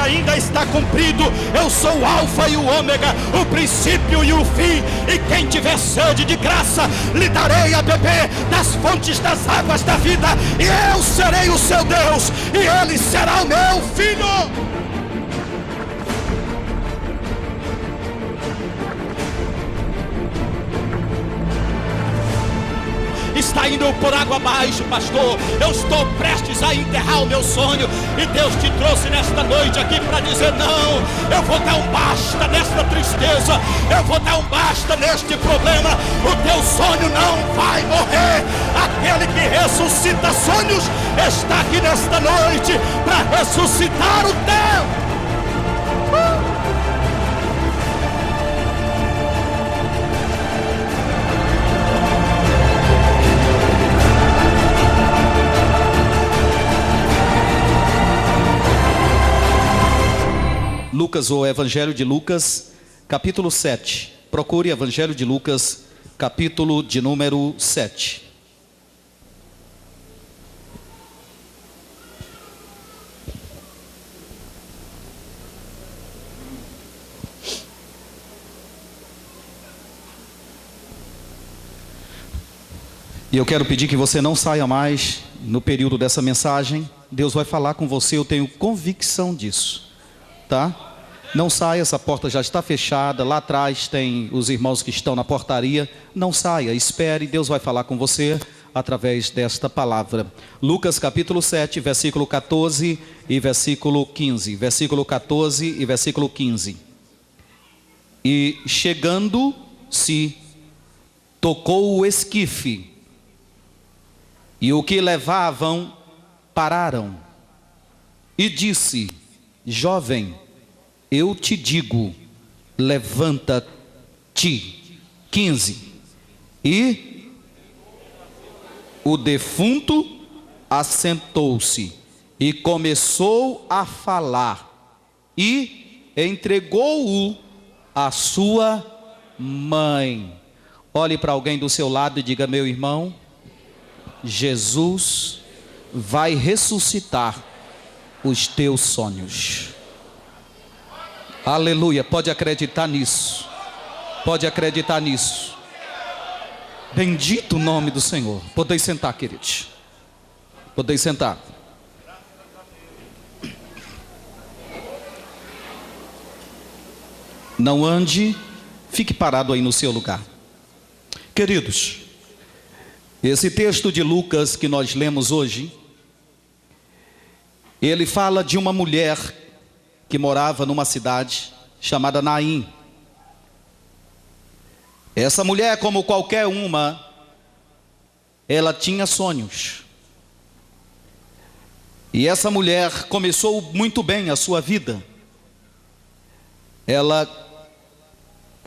ainda está cumprido. Eu sou o alfa e o ômega, o princípio e o fim. E quem tiver sede de graça, lhe darei a beber das fontes das águas da vida. E eu serei o seu Deus, e ele será o meu filho. Está indo por água abaixo, pastor. Eu estou prestes a enterrar o meu sonho, e Deus te trouxe nesta noite aqui para dizer: não, eu vou dar um basta nesta tristeza, eu vou dar um basta neste problema. O teu sonho não vai morrer. Aquele que ressuscita sonhos está aqui nesta noite para ressuscitar o teu. Lucas, ou Evangelho de Lucas, capítulo 7. Procure Evangelho de Lucas, capítulo de número 7. E eu quero pedir que você não saia mais no período dessa mensagem. Deus vai falar com você, eu tenho convicção disso. Tá? Não saia, essa porta já está fechada. Lá atrás tem os irmãos que estão na portaria. Não saia, espere, Deus vai falar com você através desta palavra. Lucas capítulo 7, versículo 14 e versículo 15. Versículo 14 e versículo 15. E chegando-se, tocou o esquife, e o que levavam pararam, e disse: jovem, eu te digo, levanta-te. 15. E o defunto assentou-se e começou a falar, e entregou-o à sua mãe. Olhe para alguém do seu lado e diga: meu irmão, Jesus vai ressuscitar os teus sonhos. Aleluia, pode acreditar nisso. Pode acreditar nisso. Bendito o nome do Senhor. Podem sentar, queridos. Podem sentar. Não ande, fique parado aí no seu lugar. Queridos, esse texto de Lucas que nós lemos hoje, ele fala de uma mulher que morava numa cidade chamada Naim. Essa mulher, como qualquer uma, ela tinha sonhos. E essa mulher começou muito bem a sua vida. Ela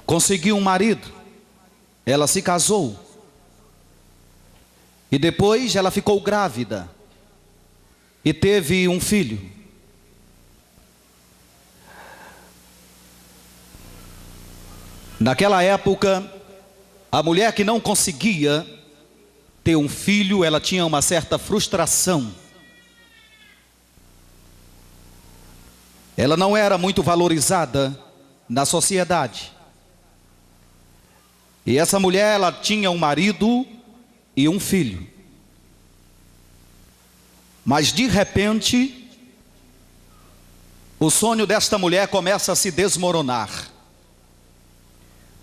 conseguiu um marido, ela se casou, e depois ela ficou grávida e teve um filho. Naquela época, a mulher que não conseguia ter um filho, ela tinha uma certa frustração. Ela não era muito valorizada na sociedade. E essa mulher, ela tinha um marido e um filho. Mas de repente, o sonho desta mulher começa a se desmoronar.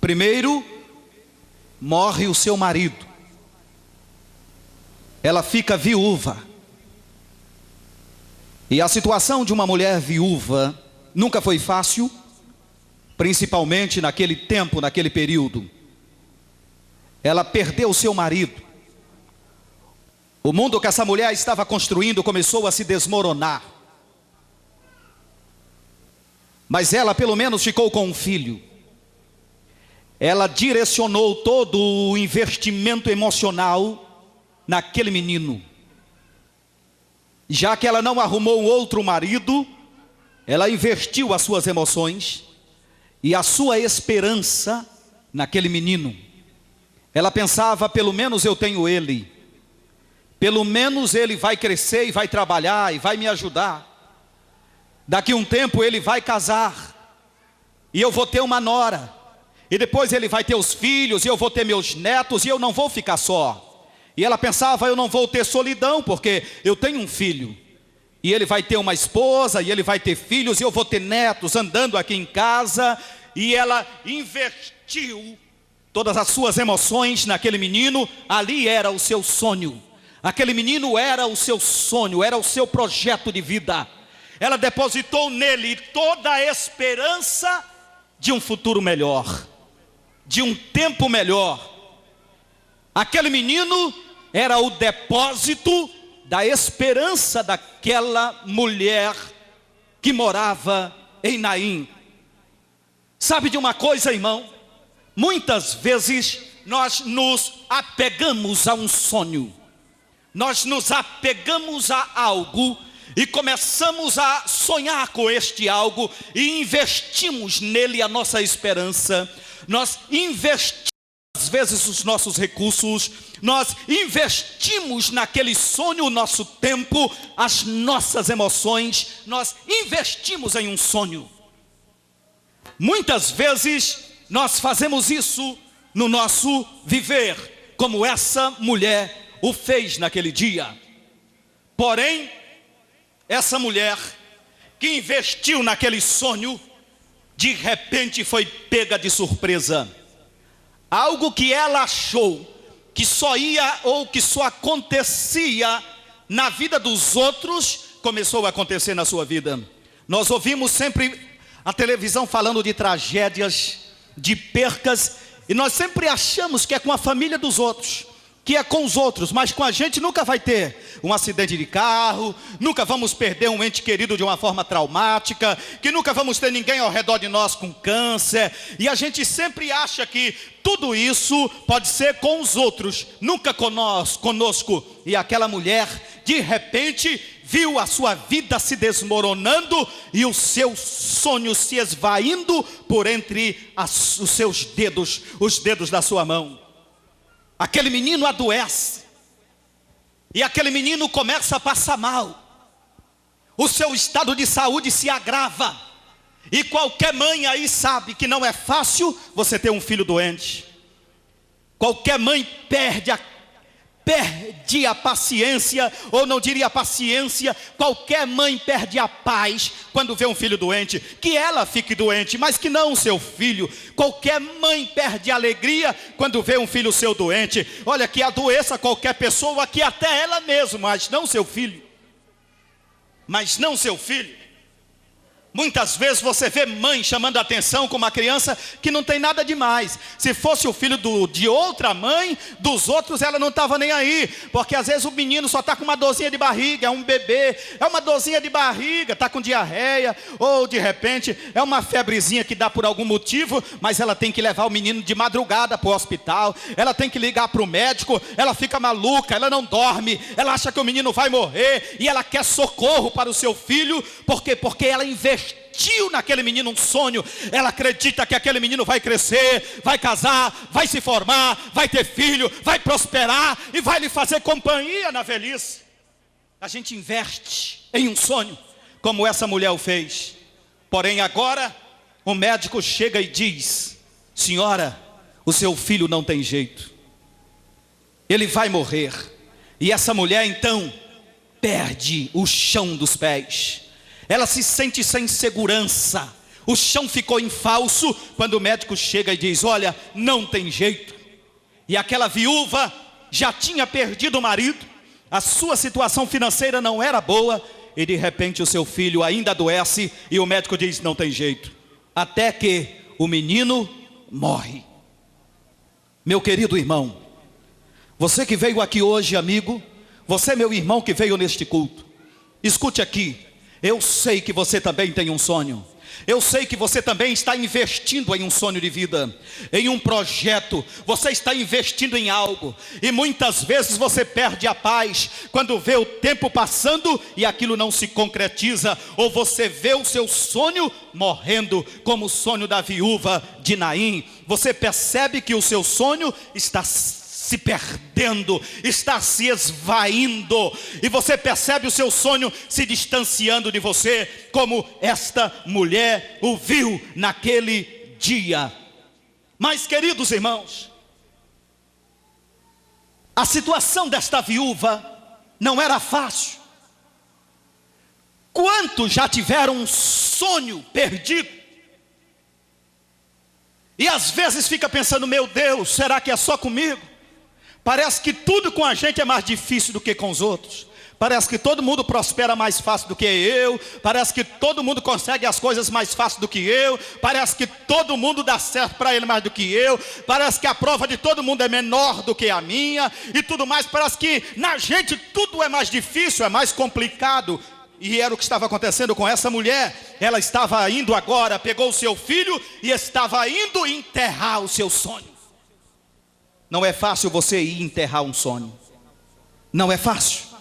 Primeiro, morre o seu marido. Ela fica viúva. E a situação de uma mulher viúva nunca foi fácil, principalmente naquele tempo, naquele período. Ela perdeu o seu marido. O mundo que essa mulher estava construindo começou a se desmoronar. Mas ela pelo menos ficou com um filho. Ela direcionou todo o investimento emocional naquele menino. Já que ela não arrumou um outro marido, ela investiu as suas emoções e a sua esperança naquele menino. Ela pensava: pelo menos eu tenho ele, pelo menos ele vai crescer e vai trabalhar e vai me ajudar. Daqui a um tempo ele vai casar, e eu vou ter uma nora, e depois ele vai ter os filhos, e eu vou ter meus netos, e eu não vou ficar só. E ela pensava, eu não vou ter solidão, porque eu tenho um filho. E ele vai ter uma esposa, e ele vai ter filhos, e eu vou ter netos andando aqui em casa. E ela investiu todas as suas emoções naquele menino. Ali era o seu sonho. Aquele menino era o seu sonho, era o seu projeto de vida. Ela depositou nele toda a esperança de um futuro melhor, de um tempo melhor. Aquele menino era o depósito da esperança daquela mulher que morava em Naim. Sabe de uma coisa, irmão? Muitas vezes nós nos apegamos a um sonho, nós nos apegamos a algo e começamos a sonhar com este algo e investimos nele a nossa esperança. Nós investimos às vezes os nossos recursos, nós investimos naquele sonho o nosso tempo, as nossas emoções, nós investimos em um sonho. Muitas vezes nós fazemos isso no nosso viver, como essa mulher o fez naquele dia. Porém, essa mulher que investiu naquele sonho, de repente foi pega de surpresa. Algo que ela achou que só ia ou que só acontecia na vida dos outros, começou a acontecer na sua vida. Nós ouvimos sempre a televisão falando de tragédias, de percas, e nós sempre achamos que é com a família dos outros, que é com os outros, mas com a gente nunca vai ter um acidente de carro, nunca vamos perder um ente querido de uma forma traumática, que nunca vamos ter ninguém ao redor de nós com câncer, e a gente sempre acha que tudo isso pode ser com os outros, nunca conosco. E aquela mulher, de repente, viu a sua vida se desmoronando e o seu sonho se esvaindo por entre os seus dedos, os dedos da sua mão. Aquele menino adoece, e aquele menino começa a passar mal, o seu estado de saúde se agrava, e qualquer mãe aí sabe que não é fácil você ter um filho doente. Qualquer mãe perde a paciência, ou não diria paciência, qualquer mãe perde a paz quando vê um filho doente. Que ela fique doente, mas que não o seu filho. Qualquer mãe perde a alegria quando vê um filho seu doente. Olha, que adoeça qualquer pessoa, que até ela mesma, mas não seu filho. Mas não seu filho. Muitas vezes você vê mãe chamando a atenção com uma criança que não tem nada demais. Se fosse o filho de outra mãe, dos outros, ela não estava nem aí. Porque às vezes o menino só está com uma dorzinha de barriga, é um bebê, é uma dorzinha de barriga, está com diarreia, ou de repente é uma febrezinha que dá por algum motivo, mas ela tem que levar o menino de madrugada para o hospital, ela tem que ligar para o médico, ela fica maluca, ela não dorme, ela acha que o menino vai morrer, e ela quer socorro para o seu filho. Por quê? Porque ela investiu naquele menino um sonho. Ela acredita que aquele menino vai crescer, vai casar, vai se formar, vai ter filho, vai prosperar e vai lhe fazer companhia na velhice. A gente investe em um sonho, como essa mulher o fez. Porém agora o médico chega e diz: senhora, o seu filho não tem jeito, ele vai morrer. E essa mulher então perde o chão dos pés. Ela se sente sem segurança. O chão ficou em falso quando o médico chega e diz: olha, não tem jeito. E aquela viúva já tinha perdido o marido, a sua situação financeira não era boa, e de repente o seu filho ainda adoece, e o médico diz: não tem jeito. Até que o menino morre. Meu querido irmão, você que veio aqui hoje, amigo, você meu irmão que veio neste culto, escute aqui. Eu sei que você também tem um sonho. Eu sei que você também está investindo em um sonho de vida, em um projeto. Você está investindo em algo. E muitas vezes você perde a paz quando vê o tempo passando e aquilo não se concretiza. Ou você vê o seu sonho morrendo, como o sonho da viúva de Naim. Você percebe que o seu sonho está se perdendo, está se esvaindo, e você percebe o seu sonho se distanciando de você, como esta mulher o viu naquele dia. Mas, queridos irmãos, a situação desta viúva não era fácil. Quantos já tiveram um sonho perdido? E às vezes fica pensando, meu Deus, será que é só comigo? Parece que tudo com a gente é mais difícil do que com os outros. Parece que todo mundo prospera mais fácil do que eu. Parece que todo mundo consegue as coisas mais fácil do que eu. Parece que todo mundo dá certo para ele mais do que eu. Parece que a prova de todo mundo é menor do que a minha. E tudo mais, parece que na gente tudo é mais difícil, é mais complicado. E era o que estava acontecendo com essa mulher. Ela estava indo agora, pegou o seu filho e estava indo enterrar o seu sonho. Não é fácil você ir enterrar um sonho. Não é fácil.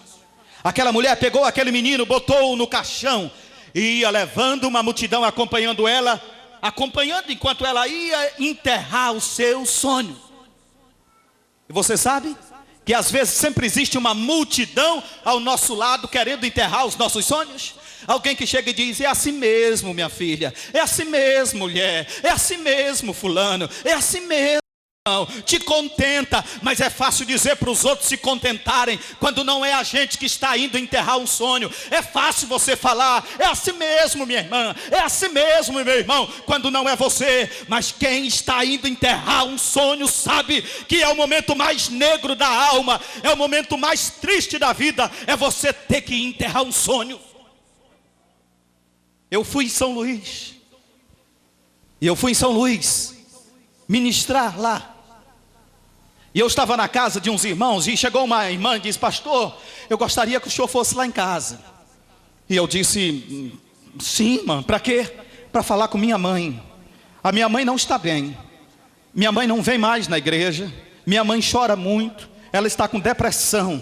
Aquela mulher pegou aquele menino, botou-o no caixão e ia levando uma multidão acompanhando ela, acompanhando enquanto ela ia enterrar o seu sonho. E você sabe que às vezes sempre existe uma multidão ao nosso lado querendo enterrar os nossos sonhos? Alguém que chega e diz, é assim mesmo, minha filha, é assim mesmo, mulher, é assim mesmo, fulano, é assim mesmo. Não, te contenta, mas é fácil dizer para os outros se contentarem quando não é a gente que está indo enterrar um sonho. É fácil você falar, é assim mesmo, minha irmã, é assim mesmo, meu irmão, quando não é você. Mas quem está indo enterrar um sonho sabe que é o momento mais negro da alma, é o momento mais triste da vida, é você ter que enterrar um sonho. Eu fui em São Luís, e eu fui em São Luís ministrar lá. E eu estava na casa de uns irmãos, e chegou uma irmã e disse, pastor, eu gostaria que o senhor fosse lá em casa. E eu disse, sim, irmã, para quê? Para falar com minha mãe. A minha mãe não está bem. Minha mãe não vem mais na igreja. Minha mãe chora muito. Ela está com depressão.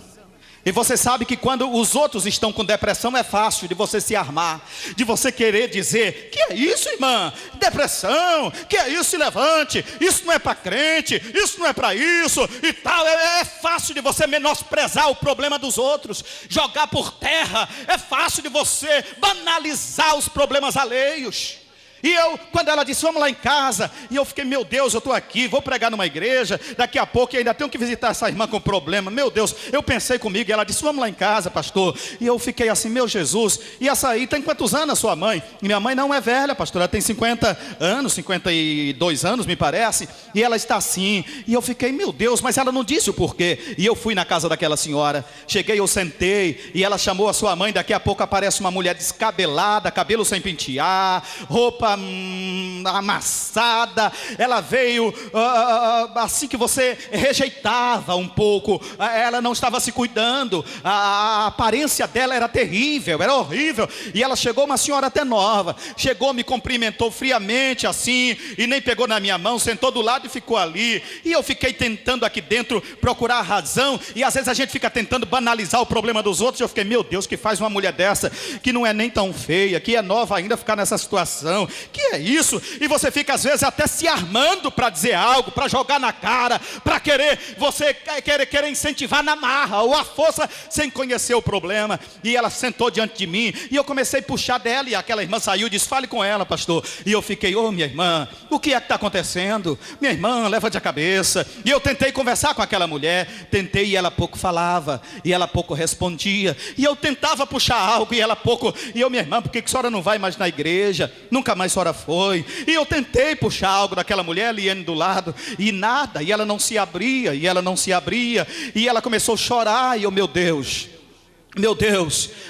E você sabe que quando os outros estão com depressão é fácil de você se armar, de você querer dizer, que é isso, irmã? Depressão, que é isso? Se levante, isso não é para crente, isso não é para isso e tal. É fácil de você menosprezar o problema dos outros, jogar por terra. É fácil de você banalizar os problemas alheios. E eu, quando ela disse, vamos lá em casa, e eu fiquei, meu Deus, eu estou aqui, vou pregar numa igreja, daqui a pouco eu ainda tenho que visitar essa irmã com problema, meu Deus, eu pensei comigo, e ela disse, vamos lá em casa, pastor, e eu fiquei assim, meu Jesus, e essa aí tem quantos anos a sua mãe? E minha mãe não é velha, pastor, ela tem 50 anos, 52 anos me parece, e ela está assim, e eu fiquei, meu Deus, mas ela não disse o porquê. E eu fui na casa daquela senhora, cheguei, eu sentei, e ela chamou a sua mãe, daqui a pouco aparece uma mulher descabelada, cabelo sem pentear, roupa amassada. Ela veio assim que você rejeitava um pouco. Ela não estava se cuidando. A aparência dela era terrível, era horrível. E ela chegou, uma senhora até nova, chegou, me cumprimentou friamente assim, e nem pegou na minha mão, sentou do lado e ficou ali. E eu fiquei tentando aqui dentro procurar a razão, e às vezes a gente fica tentando banalizar o problema dos outros. E eu fiquei, meu Deus, que faz uma mulher dessa, que não é nem tão feia, que é nova ainda, ficar nessa situação? Que é isso? E você fica às vezes até se armando para dizer algo, para jogar na cara, para querer, você querer incentivar na marra ou à força, sem conhecer o problema. E ela sentou diante de mim, e eu comecei a puxar dela, e aquela irmã saiu e disse, fale com ela, pastor. E eu fiquei, minha irmã, o que é que está acontecendo? Minha irmã, levante a cabeça. E eu tentei conversar com aquela mulher, tentei, e ela pouco falava, e ela pouco respondia, e eu tentava puxar algo, e ela pouco. E eu, minha irmã, por que a senhora não vai mais na igreja? Nunca mais a senhora foi. E eu tentei puxar algo daquela mulher, Liane do lado, e nada, e ela não se abria, e ela não se abria, e ela começou a chorar, e eu, meu Deus,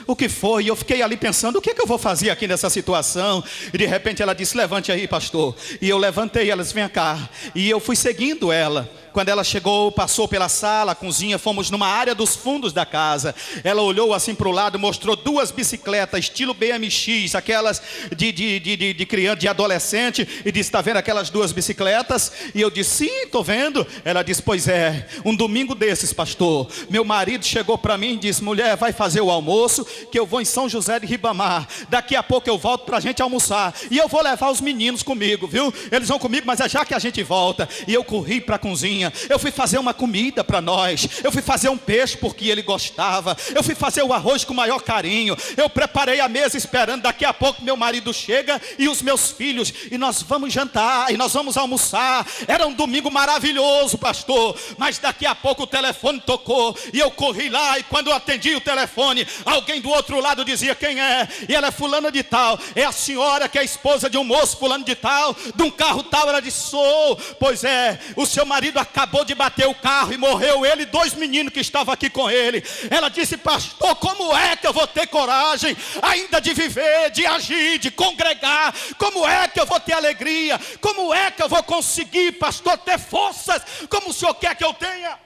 o que foi? E eu fiquei ali pensando, o que é que eu vou fazer aqui nessa situação? E de repente ela disse, levante aí, pastor. E eu levantei, ela disse, vem cá. E eu fui seguindo ela. Quando ela chegou, passou pela sala, a cozinha, fomos numa área dos fundos da casa. Ela olhou assim para o lado, mostrou duas bicicletas, estilo BMX, aquelas de criança, de adolescente, e disse, está vendo aquelas duas bicicletas? E eu disse, sim, estou vendo. Ela disse, pois é, um domingo desses, pastor, meu marido chegou para mim e disse, mulher, vai fazer o almoço, que eu vou em São José de Ribamar. Daqui a pouco eu volto para a gente almoçar. E eu vou levar os meninos comigo, viu? Eles vão comigo, mas é já que a gente volta. E eu corri para a cozinha. cozinha, eu fui fazer uma comida para nós, eu fui fazer um peixe porque ele gostava, eu fui fazer o arroz com o maior carinho, eu preparei a mesa esperando, daqui a pouco meu marido chega e os meus filhos, e nós vamos jantar, e nós vamos almoçar. Era um domingo maravilhoso, pastor, mas daqui a pouco o telefone tocou, e eu corri lá, e quando eu atendi o telefone, alguém do outro lado dizia: quem é? E ela é fulana de tal, é a senhora que é esposa de um moço fulano de tal, de um carro tal. Ela disse: sou. Pois é, o seu marido acabou de bater o carro e morreu ele e 2 meninos que estavam aqui com ele. Ela disse: pastor, como é que eu vou ter coragem ainda de viver, de agir, de congregar? Como é que eu vou ter alegria? Como é que eu vou conseguir, pastor, ter forças como o senhor quer que eu tenha?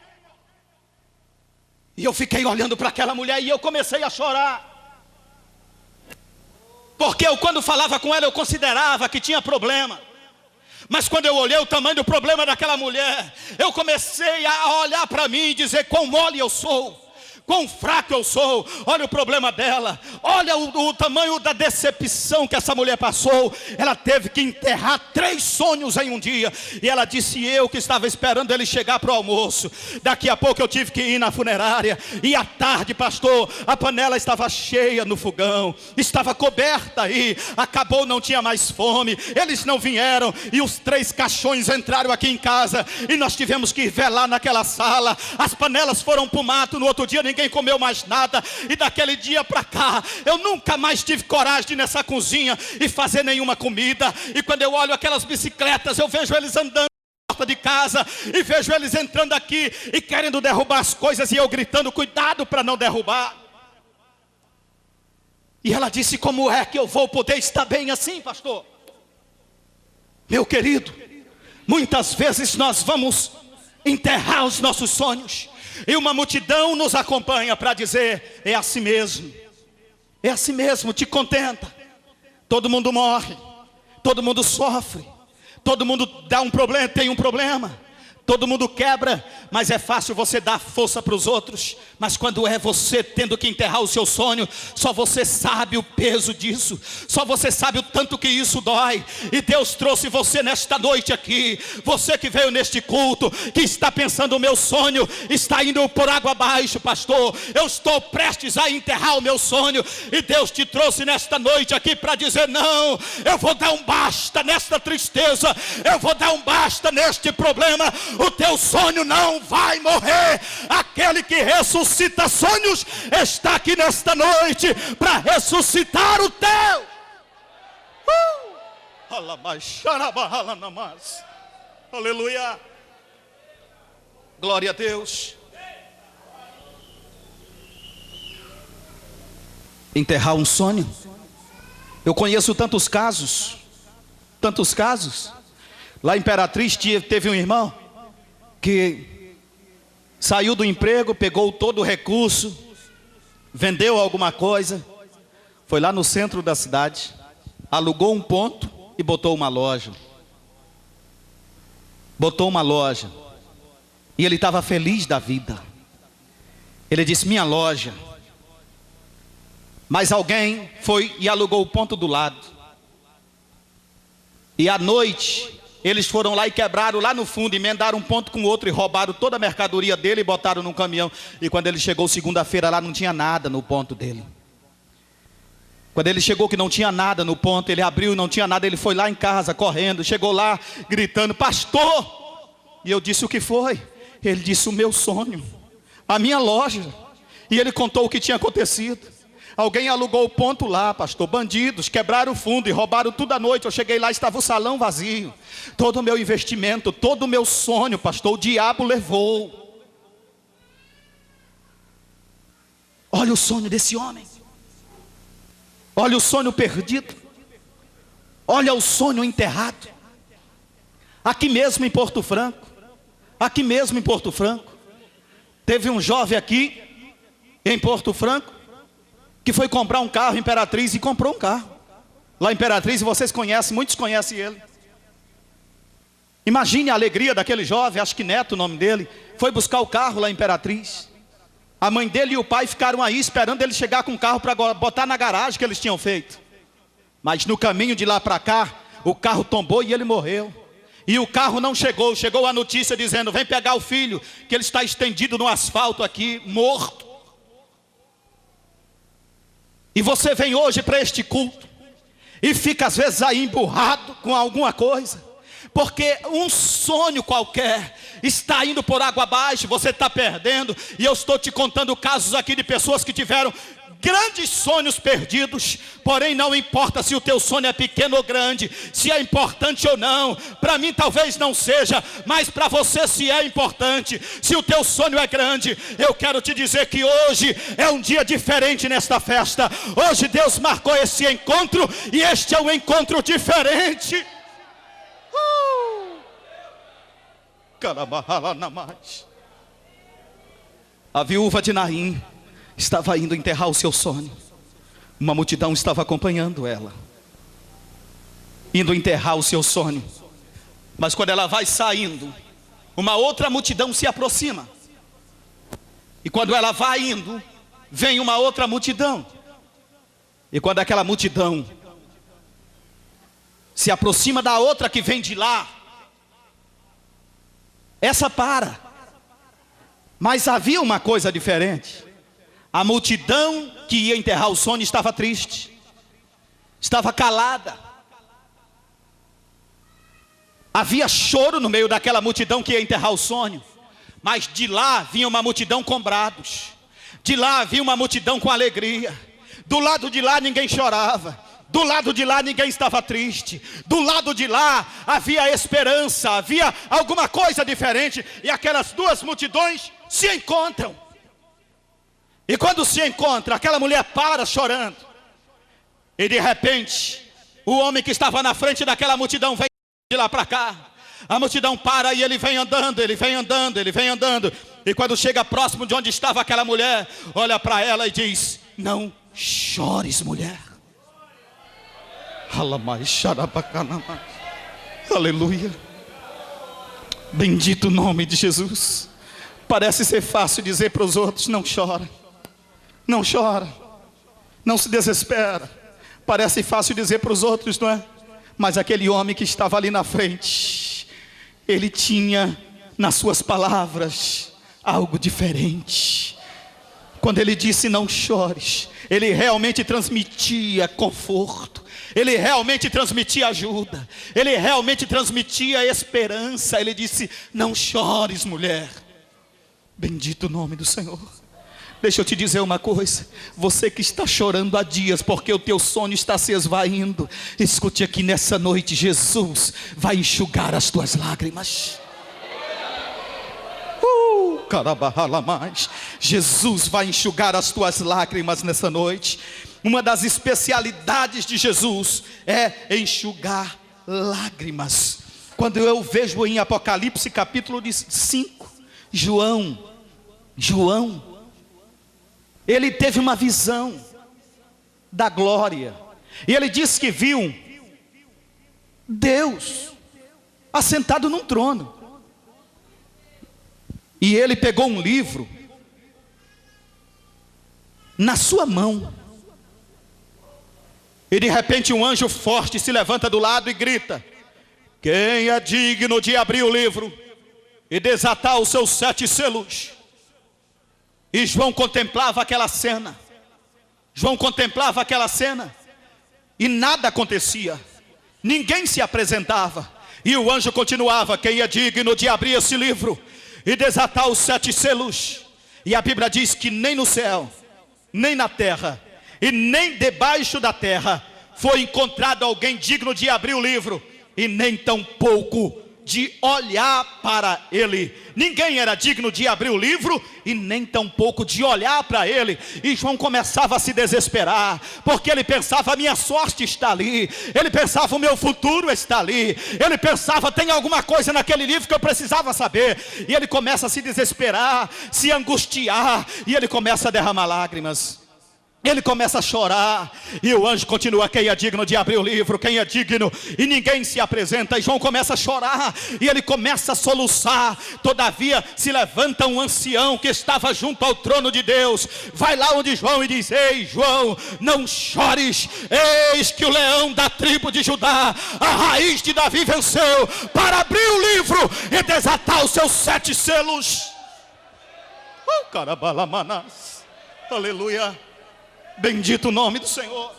E eu fiquei olhando para aquela mulher e eu comecei a chorar. Porque eu, quando falava com ela, eu considerava que tinha problema. Mas quando eu olhei o tamanho do problema daquela mulher, eu comecei a olhar para mim e dizer: quão mole eu sou, quão fraco eu sou. Olha o problema dela, olha o tamanho da decepção que essa mulher passou. Ela teve que enterrar 3 sonhos em um dia. E ela disse: eu que estava esperando ele chegar para o almoço, daqui a pouco eu tive que ir na funerária. E à tarde, pastor, a panela estava cheia no fogão, estava coberta aí, acabou, não tinha mais fome. Eles não vieram e os 3 caixões entraram aqui em casa, e nós tivemos que velar naquela sala. As panelas foram para o mato. No outro dia ninguém comeu mais nada, e daquele dia para cá eu nunca mais tive coragem de ir nessa cozinha e fazer nenhuma comida. E quando eu olho aquelas bicicletas, eu vejo eles andando na porta de casa, e vejo eles entrando aqui e querendo derrubar as coisas, e eu gritando: cuidado para não derrubar. E ela disse: como é que eu vou poder estar bem assim, pastor? Meu querido, muitas vezes nós vamos enterrar os nossos sonhos, e uma multidão nos acompanha para dizer: é assim mesmo, é assim mesmo, te contenta. Todo mundo morre, todo mundo sofre, todo mundo dá um problema, tem um problema, todo mundo quebra. Mas é fácil você dar força para os outros, mas quando é você tendo que enterrar o seu sonho, só você sabe o peso disso, só você sabe o tanto que isso dói. E Deus trouxe você nesta noite aqui, você que veio neste culto, que está pensando: o meu sonho está indo por água abaixo, pastor, eu estou prestes a enterrar o meu sonho. E Deus te trouxe nesta noite aqui para dizer: não, eu vou dar um basta nesta tristeza, eu vou dar um basta neste problema. O teu sonho não vai morrer. Aquele que ressuscita sonhos está aqui nesta noite para ressuscitar o teu. Aleluia. Glória a Deus. Enterrar um sonho. Eu conheço tantos casos. Lá em Imperatriz teve um irmão que saiu do emprego, pegou todo o recurso, vendeu alguma coisa, foi lá no centro da cidade, alugou um ponto e botou uma loja. E ele estava feliz da vida. Ele disse: minha loja. Mas alguém foi e alugou o ponto do lado. E à noite eles foram lá e quebraram lá no fundo, emendaram um ponto com o outro e roubaram toda a mercadoria dele e botaram num caminhão. E quando ele chegou segunda-feira lá, não tinha nada no ponto dele. Quando ele chegou que não tinha nada no ponto, ele abriu e não tinha nada. Ele foi lá em casa correndo, chegou lá gritando: pastor! E eu disse: o que foi? Ele disse: o meu sonho, a minha loja. E ele contou o que tinha acontecido. Alguém alugou o ponto lá, pastor, bandidos, quebraram o fundo e roubaram tudo à noite. Eu cheguei lá, estava o salão vazio. Todo o meu investimento, todo o meu sonho, pastor, o diabo levou. Olha o sonho desse homem. Olha o sonho perdido. Olha o sonho enterrado. Aqui mesmo em Porto Franco. Teve um jovem aqui em Porto Franco que foi comprar um carro em Imperatriz e comprou um carro. Lá em Imperatriz, vocês conhecem, muitos conhecem ele. Imagine a alegria daquele jovem, acho que Neto o nome dele, foi buscar o carro lá em Imperatriz. A mãe dele e o pai ficaram aí esperando ele chegar com o carro para botar na garagem que eles tinham feito. Mas no caminho de lá para cá, o carro tombou e ele morreu. E o carro não chegou, chegou a notícia dizendo: vem pegar o filho, que ele está estendido no asfalto aqui, morto. E você vem hoje para este culto e fica às vezes aí emburrado com alguma coisa, porque um sonho qualquer está indo por água abaixo, você está perdendo. E eu estou te contando casos aqui de pessoas que tiveram grandes sonhos perdidos. Porém não importa se o teu sonho é pequeno ou grande, se é importante ou não. Para mim talvez não seja, mas para você se é importante. Se o teu sonho é grande, eu quero te dizer que hoje é um dia diferente nesta festa. Hoje Deus marcou esse encontro, e este é um encontro diferente. A viúva de Naim estava indo enterrar o seu sonho. Uma multidão estava acompanhando ela, indo enterrar o seu sonho. Mas quando ela vai saindo, uma outra multidão se aproxima. E quando ela vai indo, vem uma outra multidão. E quando aquela multidão se aproxima da outra que vem de lá, essa para. Mas havia uma coisa diferente. A multidão que ia enterrar o sonho estava triste, estava calada. Havia choro no meio daquela multidão que ia enterrar o sonho. Mas de lá vinha uma multidão com brados, de lá vinha uma multidão com alegria. Do lado de lá ninguém chorava, do lado de lá ninguém estava triste. Do lado de lá havia esperança, havia alguma coisa diferente. E aquelas duas multidões se encontram. E quando se encontra, aquela mulher para chorando. E de repente, o homem que estava na frente daquela multidão vem de lá para cá. A multidão para e ele vem andando, ele vem andando, ele vem andando. E quando chega próximo de onde estava aquela mulher, olha para ela e diz: não chores, mulher. Aleluia. Bendito o nome de Jesus. Parece ser fácil dizer para os outros: não chora, não chora, não se desespera. Parece fácil dizer para os outros, não é? Mas aquele homem que estava ali na frente, ele tinha nas suas palavras algo diferente. Quando ele disse não chores, ele realmente transmitia conforto, ele realmente transmitia ajuda, ele realmente transmitia esperança. Ele disse: não chores, mulher. Bendito o nome do Senhor. Deixa eu te dizer uma coisa: você que está chorando há dias porque o teu sonho está se esvaindo, escute aqui nessa noite, Jesus vai enxugar as tuas lágrimas. Jesus vai enxugar as tuas lágrimas nessa noite. Uma das especialidades de Jesus é enxugar lágrimas. Quando eu vejo em Apocalipse capítulo 5, João, ele teve uma visão da glória, e ele disse que viu Deus assentado num trono. E ele pegou um livro na sua mão. E de repente um anjo forte se levanta do lado e grita: quem é digno de abrir o livro e desatar os seus 7 selos? E João contemplava aquela cena. E nada acontecia, ninguém se apresentava. E o anjo continuava: quem é digno de abrir esse livro e desatar os 7 selos? E a Bíblia diz que nem no céu, nem na terra, e nem debaixo da terra foi encontrado alguém digno de abrir o livro, e nem tampouco de olhar para ele. Ninguém era digno de abrir o livro e nem tampouco de olhar para ele. E João começava a se desesperar, porque ele pensava: a minha sorte está ali. Ele pensava: o meu futuro está ali. Ele pensava: tem alguma coisa naquele livro que eu precisava saber. E ele começa a se desesperar, se angustiar, e ele começa a derramar lágrimas. Ele começa a chorar, e o anjo continua: quem é digno de abrir o livro, quem é digno? E ninguém se apresenta, e João começa a chorar, e ele começa a soluçar. Todavia se levanta um ancião que estava junto ao trono de Deus, vai lá onde João e diz: ei João, não chores, eis que o leão da tribo de Judá, a raiz de Davi, venceu para abrir o livro e desatar os seus 7 selos. Carabalamanas, aleluia. Bendito o nome do Senhor.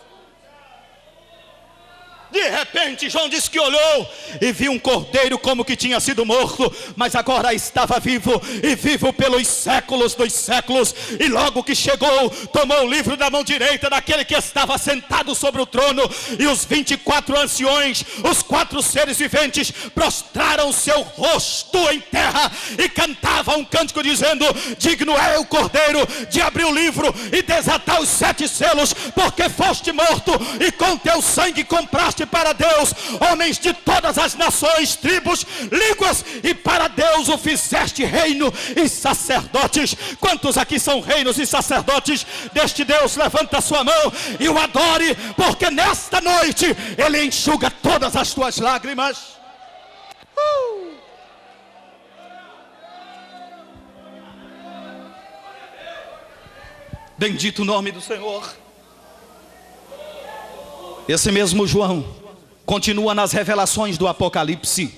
De repente João diz que olhou e viu um cordeiro como que tinha sido morto, mas agora estava vivo, e vivo pelos séculos dos séculos. E logo que chegou, tomou o livro da mão direita daquele que estava sentado sobre o trono, e os 24 anciões, os 4 seres viventes, prostraram seu rosto em terra e cantavam um cântico dizendo: digno é o cordeiro de abrir o livro e desatar os 7 selos, porque foste morto e com teu sangue compraste para Deus homens de todas as nações, tribos, línguas, e para Deus o fizeste reino e sacerdotes. Quantos aqui são reinos e sacerdotes deste Deus? Levanta a sua mão e o adore, porque nesta noite Ele enxuga todas as tuas lágrimas. Bendito o nome do Senhor. Esse mesmo João continua nas revelações do Apocalipse,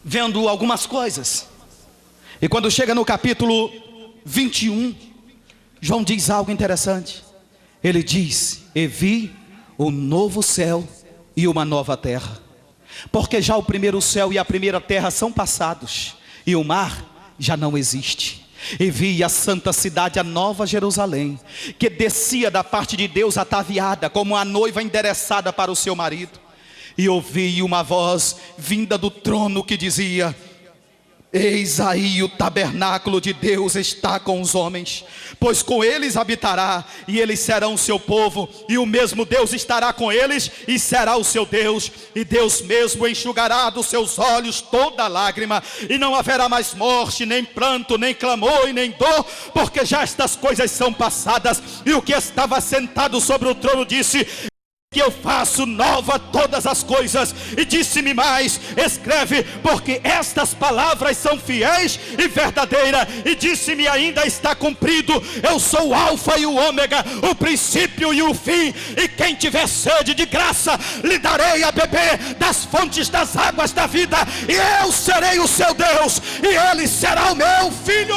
vendo algumas coisas. E quando chega no capítulo 21, João diz algo interessante. Ele diz: e vi o novo céu e uma nova terra, porque já o primeiro céu e a primeira terra são passados, e o mar já não existe. E vi a santa cidade, a nova Jerusalém, que descia da parte de Deus ataviada como a noiva endereçada para o seu marido. E ouvi uma voz vinda do trono que dizia: eis aí o tabernáculo de Deus está com os homens, pois com eles habitará, e eles serão o seu povo, e o mesmo Deus estará com eles, e será o seu Deus, e Deus mesmo enxugará dos seus olhos toda lágrima, e não haverá mais morte, nem pranto, nem clamor, e nem dor, porque já estas coisas são passadas. E o que estava sentado sobre o trono disse: que eu faço nova todas as coisas. E disse-me mais: escreve, porque estas palavras são fiéis e verdadeiras. E disse-me ainda: está cumprido. Eu sou o alfa e o ômega, o princípio e o fim. E quem tiver sede de graça, lhe darei a beber das fontes das águas da vida. E eu serei o seu Deus, e ele será o meu filho.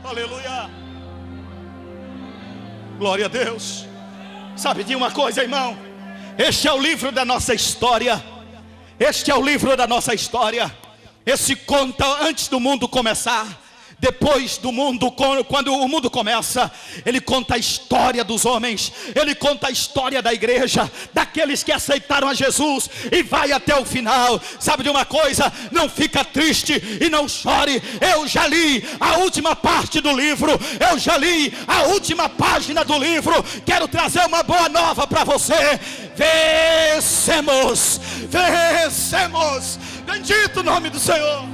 Aleluia. Glória a Deus. Sabe de uma coisa, irmão? Este é o livro da nossa história. Este é o livro da nossa história. Esse conta antes do mundo começar. Depois do mundo, quando o mundo começa, ele conta a história dos homens, ele conta a história da igreja, daqueles que aceitaram a Jesus, e vai até o final. Sabe de uma coisa? Não fica triste e não chore. Eu já li a última parte do livro, eu já li a última página do livro. Quero trazer uma boa nova para você. Vencemos, vencemos. Bendito o nome do Senhor.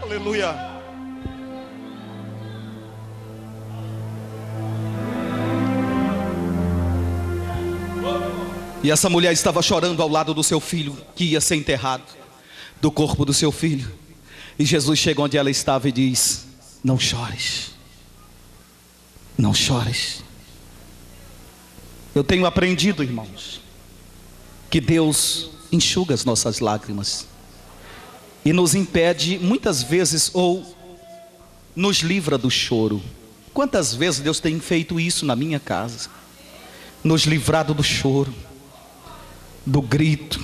Aleluia. E essa mulher estava chorando ao lado do seu filho, que ia ser enterrado, do corpo do seu filho. E Jesus chega onde ela estava e diz: não chores, não chores. Eu tenho aprendido, irmãos, que Deus enxuga as nossas lágrimas e nos impede muitas vezes, ou nos livra do choro. Quantas vezes Deus tem feito isso na minha casa? Nos livrado do choro, do grito,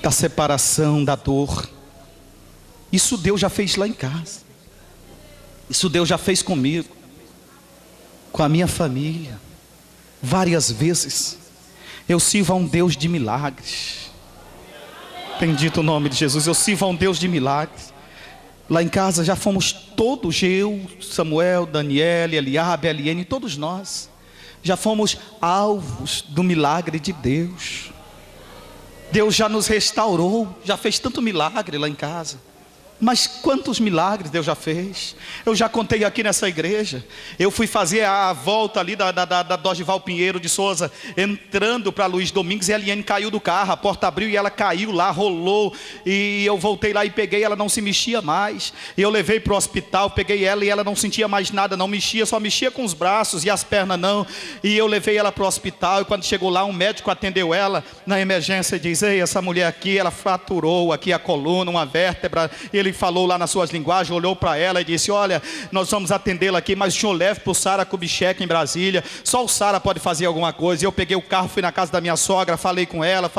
da separação, da dor. Isso Deus já fez lá em casa. Isso Deus já fez comigo, com a minha família. Várias vezes. Eu sirvo a um Deus de milagres. Bendito o nome de Jesus. Eu sirvo a um Deus de milagres. Lá em casa já fomos todos, eu, Samuel, Daniele, Eliabe, Eliene, todos nós já fomos alvos do milagre de Deus. Deus já nos restaurou, já fez tanto milagre lá em casa. Mas quantos milagres Deus já fez? Eu já contei aqui nessa igreja. Eu fui fazer a volta ali da Dorival Pinheiro de Souza, entrando para Luiz Domingues, e a Eliane caiu do carro, a porta abriu e ela caiu lá, rolou, e eu voltei lá e peguei, ela não se mexia mais, e eu levei para o hospital, peguei ela e ela não sentia mais nada, não mexia, só mexia com os braços e as pernas não, e eu levei ela para o hospital, e quando chegou lá, um médico atendeu ela na emergência e diz: ei, essa mulher aqui, ela fraturou aqui a coluna, uma vértebra. Ele falou lá nas suas linguagens, olhou para ela e disse: olha, nós vamos atendê-la aqui, mas o senhor leve para o Sara Kubitschek em Brasília, só o Sara pode fazer alguma coisa. E eu peguei o carro, fui na casa da minha sogra, falei com ela,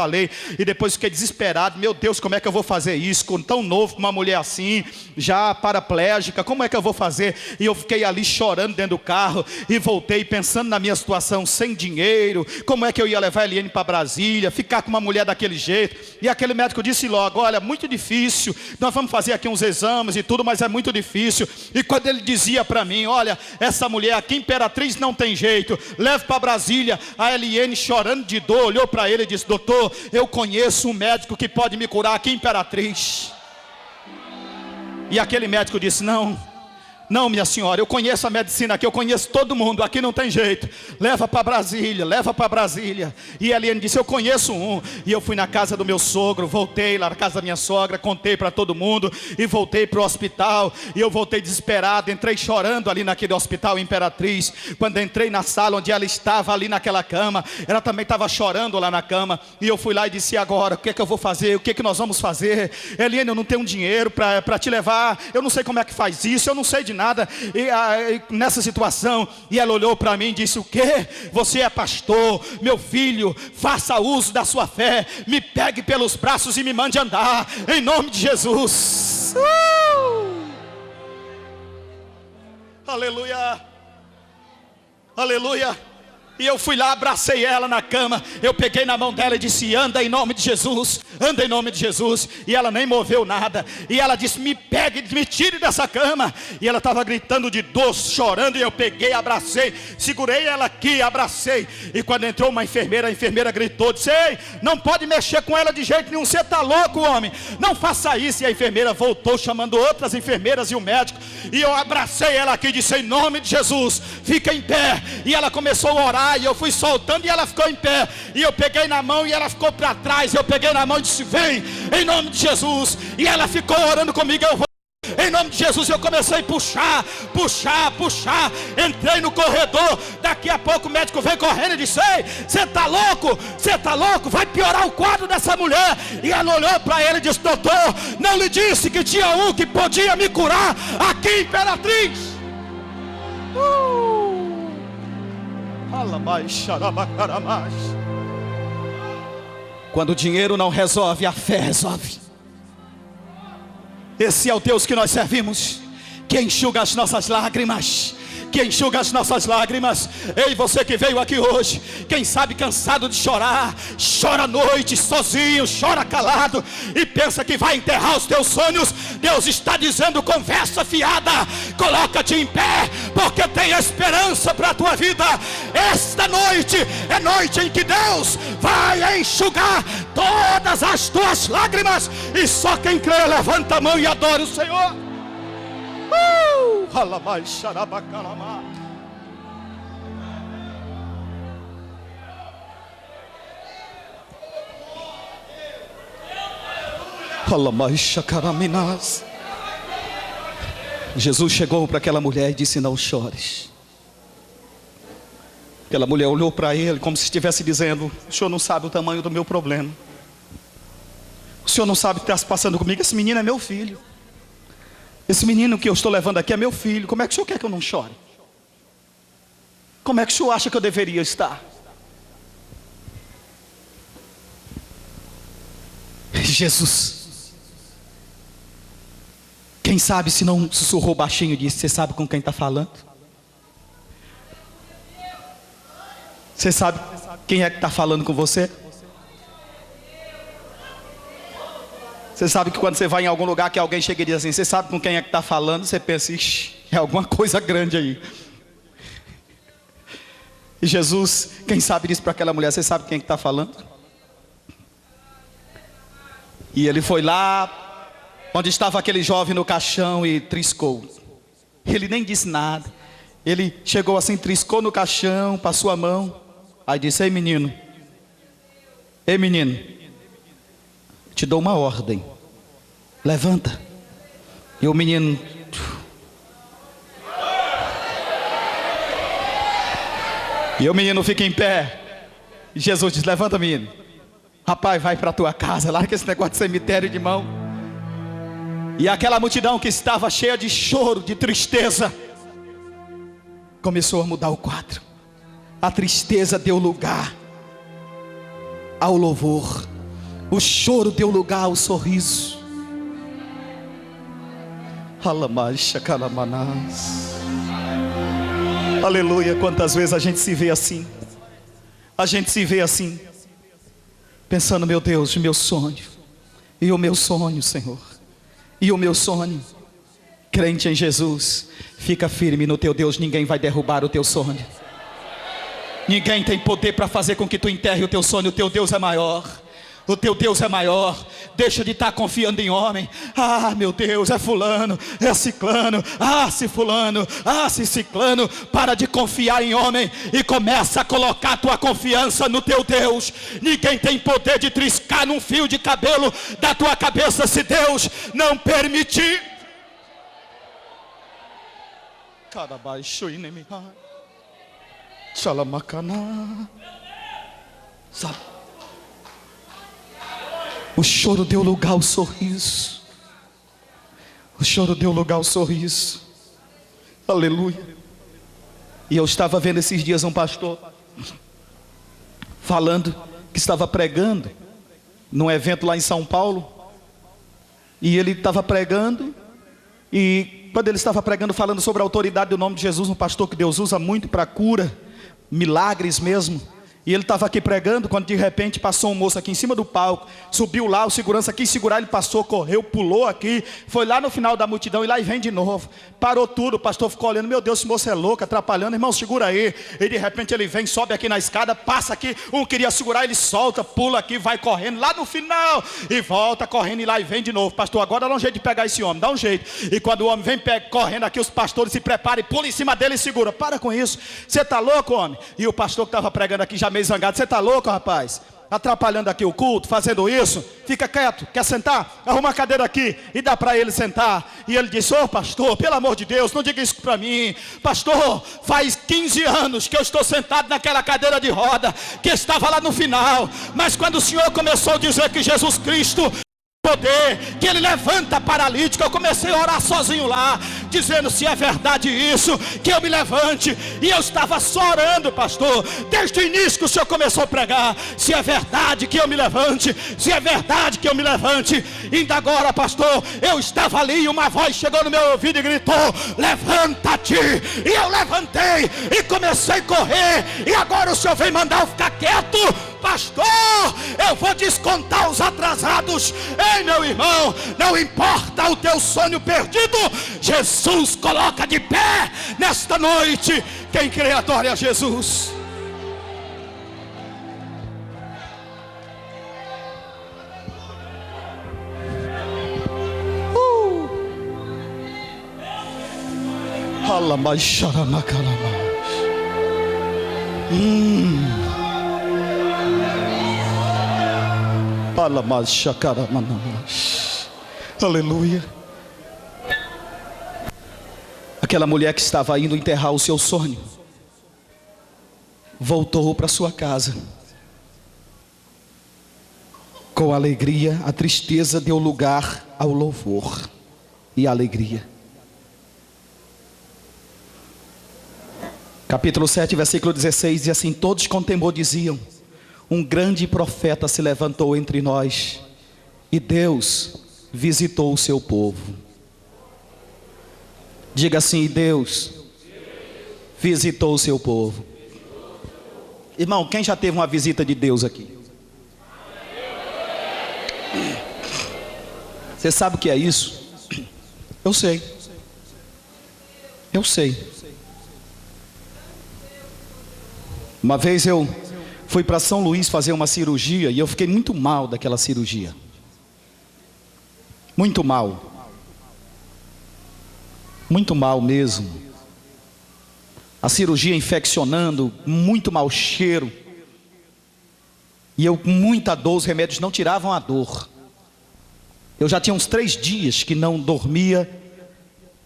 e depois fiquei desesperado. Meu Deus, como é que eu vou fazer isso, com tão novo, com uma mulher assim, já paraplégica, como é que eu vou fazer? E eu fiquei ali chorando dentro do carro, e voltei pensando na minha situação, sem dinheiro, como é que eu ia levar a Eliane para Brasília, ficar com uma mulher daquele jeito. E aquele médico disse logo: olha, muito difícil, nós vamos fazer aqui uns exames e tudo, mas é muito difícil. E quando ele dizia para mim: olha, essa mulher aqui, Imperatriz, não tem jeito, leve para Brasília, a Eliane, chorando de dor, olhou para ele e disse: doutor, eu conheço um médico que pode me curar aqui em Imperatriz. E aquele médico disse: não, minha senhora, eu conheço a medicina aqui, eu conheço todo mundo, aqui não tem jeito, leva para Brasília, leva para Brasília. E a Eliane disse: eu conheço um. E eu fui na casa do meu sogro, voltei lá na casa da minha sogra, contei para todo mundo, e voltei para o hospital. E eu voltei desesperado, entrei chorando ali naquele hospital Imperatriz. Quando entrei na sala onde ela estava, ali naquela cama, ela também estava chorando lá na cama. E eu fui lá e disse: e agora, o que é que eu vou fazer, o que é que nós vamos fazer? Eliane, eu não tenho dinheiro para te levar, eu não sei como é que faz isso, eu não sei de nada nessa situação. E ela olhou para mim e disse: o quê? Você é pastor, meu filho, faça uso da sua fé, me pegue pelos braços e me mande andar, em nome de Jesus. Aleluia, aleluia. E eu fui lá, abracei ela na cama, eu peguei na mão dela e disse: anda em nome de Jesus, anda em nome de Jesus. E ela nem moveu nada, e ela disse: me pegue, me tire dessa cama. E ela estava gritando de dor, chorando, e eu peguei, abracei, segurei ela aqui, abracei. E quando entrou uma enfermeira, a enfermeira gritou, disse: ei, não pode mexer com ela de jeito nenhum, você está louco, homem, não faça isso. E a enfermeira voltou, chamando outras enfermeiras e o médico, e eu abracei ela aqui e disse: em nome de Jesus, fica em pé. E ela começou a orar, e eu fui soltando e ela ficou em pé, e eu peguei na mão e ela ficou para trás, eu peguei na mão e disse: vem, em nome de Jesus. E ela ficou orando comigo, eu vou, em nome de Jesus. Eu comecei a puxar, entrei no corredor, daqui a pouco o médico veio correndo e disse: ei, você está louco, vai piorar o quadro dessa mulher. E ela olhou para ele e disse: doutor, não lhe disse que tinha um que podia me curar aqui em Imperatriz? Quando o dinheiro não resolve, a fé resolve. Esse é o Deus que nós servimos, que enxuga as nossas lágrimas, que enxuga as nossas lágrimas. Ei, você que veio aqui hoje, quem sabe cansado de chorar, chora à noite sozinho, chora calado, e pensa que vai enterrar os teus sonhos. Deus está dizendo: conversa fiada, coloca-te em pé, porque tem esperança para a tua vida. Esta noite é noite em que Deus vai enxugar todas as tuas lágrimas, e só quem crê levanta a mão e adora o Senhor. Jesus chegou para aquela mulher e disse: não chores. Aquela mulher olhou para ele como se estivesse dizendo: o senhor não sabe o tamanho do meu problema, o senhor não sabe o que está se passando comigo. Esse menino é meu filho, esse menino que eu estou levando aqui é meu filho. Como é que o senhor quer que eu não chore? Como é que o senhor acha que eu deveria estar? Jesus, quem sabe se não sussurrou baixinho e disse: você sabe com quem está falando? Você sabe quem é que está falando com você? Você sabe que quando você vai em algum lugar que alguém chega e diz assim: você sabe com quem é que está falando? Você pensa: ixi, é alguma coisa grande aí. E Jesus, quem sabe, disse para aquela mulher: você sabe quem é que está falando? E ele foi lá onde estava aquele jovem no caixão e triscou. Ele nem disse nada. Ele chegou assim, triscou no caixão, passou a mão. Aí disse: ei menino, te dou uma ordem, levanta. E o menino... E o menino fica em pé. E Jesus diz: levanta, menino. Rapaz, vai para a tua casa, larga esse negócio de cemitério de mão. E aquela multidão que estava cheia de choro, de tristeza, começou a mudar o quadro. A tristeza deu lugar ao louvor. O choro deu lugar ao sorriso. Aleluia. Quantas vezes a gente se vê assim. A gente se vê assim, pensando: meu Deus, meu sonho. E o meu sonho, Senhor. E o meu sonho. Crente em Jesus, fica firme no teu Deus. Ninguém vai derrubar o teu sonho. Ninguém tem poder para fazer com que tu enterre o teu sonho. O teu Deus é maior. O teu Deus é maior. Deixa de estar confiando em homem. Ah, meu Deus, é fulano, é ciclano. Ah, se fulano, ah, se ciclano. Para de confiar em homem e começa a colocar a tua confiança no teu Deus. Ninguém tem poder de triscar num fio de cabelo da tua cabeça, se Deus não permitir. O choro deu lugar ao sorriso. O choro deu lugar ao sorriso. Aleluia. E eu estava vendo esses dias um pastor falando que estava pregando num evento lá em São Paulo. E ele estava pregando. E quando ele estava pregando, falando sobre a autoridade do nome de Jesus, um pastor que Deus usa muito para cura, milagres mesmo. E ele estava aqui pregando, quando de repente passou um moço aqui em cima do palco, subiu lá, o segurança quis segurar, ele passou, correu, pulou aqui, foi lá no final da multidão e lá e vem de novo. Parou tudo, o pastor ficou olhando: meu Deus, esse moço é louco, atrapalhando, irmão, segura aí. E de repente ele vem, sobe aqui na escada, passa aqui, um queria segurar, ele solta, pula aqui, vai correndo lá no final, e volta correndo e lá e vem de novo. Pastor, agora dá um jeito de pegar esse homem, dá um jeito. E quando o homem vem correndo aqui, os pastores se preparam e pulam em cima dele e segura. Para com isso, você está louco, homem? E o pastor que estava pregando aqui já meio zangado: você está louco, rapaz? Atrapalhando aqui o culto, fazendo isso. Fica quieto, quer sentar? Arruma a cadeira aqui e dá para ele sentar. E ele disse: ô pastor, pelo amor de Deus, não diga isso para mim. Pastor, faz 15 anos que eu estou sentado naquela cadeira de roda que estava lá no final. Mas quando o senhor começou a dizer que Jesus Cristo poder, que ele levanta paralítico, eu comecei a orar sozinho lá, dizendo: se é verdade isso, que eu me levante. E eu estava só orando, pastor, desde o início que o senhor começou a pregar: se é verdade que eu me levante, se é verdade que eu me levante. E ainda agora, pastor, eu estava ali e uma voz chegou no meu ouvido e gritou: levanta-te. E eu levantei e comecei a correr. E agora o senhor vem mandar eu ficar quieto? Pastor, eu vou descontar os atrasados. Ei, meu irmão, não importa o teu sonho perdido, Jesus coloca de pé nesta noite. Quem crê, adore a Jesus. Aleluia. Aquela mulher que estava indo enterrar o seu sonho voltou para sua casa com alegria. A tristeza deu lugar ao louvor e alegria. Capítulo 7, versículo 16 diz assim: todos com temor diziam: um grande profeta se levantou entre nós, e Deus visitou o seu povo. Diga assim: e Deus visitou o seu povo. Irmão, quem já teve uma visita de Deus aqui? Você sabe o que é isso? Eu sei. Eu sei. Uma vez eu fui para São Luís fazer uma cirurgia e eu fiquei muito mal daquela cirurgia. Muito mal. Muito mal mesmo. A cirurgia infeccionando, muito mau cheiro. E eu com muita dor, os remédios não tiravam a dor. Eu já tinha uns 3 dias que não dormia,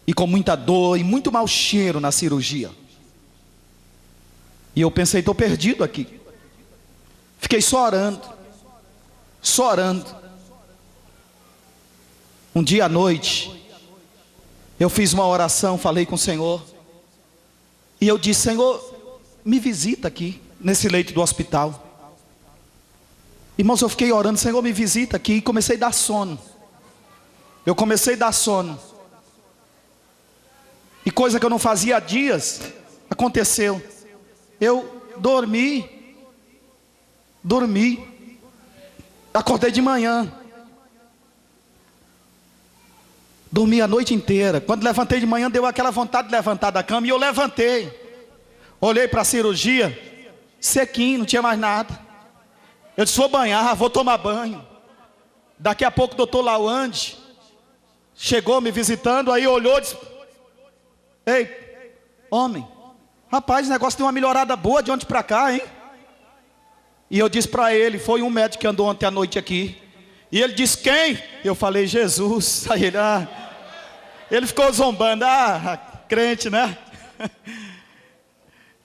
e com muita dor e muito mau cheiro na cirurgia. E eu pensei, estou perdido aqui. Fiquei só orando. Só orando. Um dia à noite, eu fiz uma oração, falei com o Senhor. E eu disse, Senhor, me visita aqui, nesse leito do hospital. Irmãos, eu fiquei orando, Senhor, me visita aqui. E comecei a dar sono. Eu comecei a dar sono. E coisa que eu não fazia há dias, aconteceu. Eu dormi. Acordei de manhã. Dormi a noite inteira. Quando levantei de manhã, deu aquela vontade de levantar da cama. E eu levantei. Olhei para a cirurgia, sequinho, não tinha mais nada. Eu disse, vou banhar, vou tomar banho. Daqui a pouco o doutor Lawande chegou me visitando. Aí olhou e disse, ei, homem, rapaz, o negócio deu uma melhorada boa de ontem para cá, hein? E eu disse para ele, foi um médico que andou ontem à noite aqui. E ele disse, quem? Eu falei, Jesus. Aí ele ficou zombando, crente, né?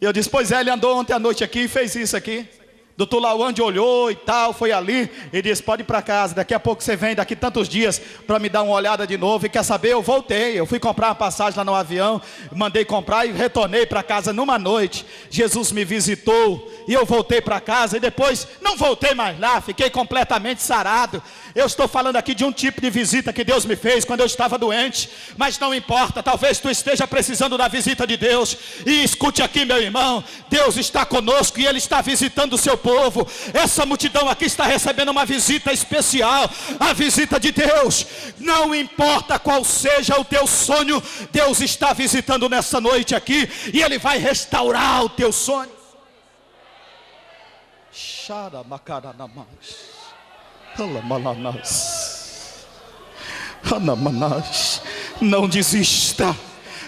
E eu disse, pois é, ele andou ontem à noite aqui e fez isso aqui. Doutor Lawande olhou e tal, foi ali e disse, pode ir para casa, daqui a pouco você vem, daqui tantos dias, para me dar uma olhada de novo. E quer saber, eu voltei, eu fui comprar uma passagem lá no avião, mandei comprar e retornei para casa numa noite. Jesus me visitou e eu voltei para casa e depois não voltei mais lá, fiquei completamente sarado. Eu estou falando aqui de um tipo de visita que Deus me fez quando eu estava doente, mas não importa, talvez tu esteja precisando da visita de Deus. E escute aqui, meu irmão, Deus está conosco e Ele está visitando o seu povo. Essa multidão aqui está recebendo uma visita especial, a visita de Deus. Não importa qual seja o teu sonho, Deus está visitando nessa noite aqui e Ele vai restaurar o teu sonho. Não desista,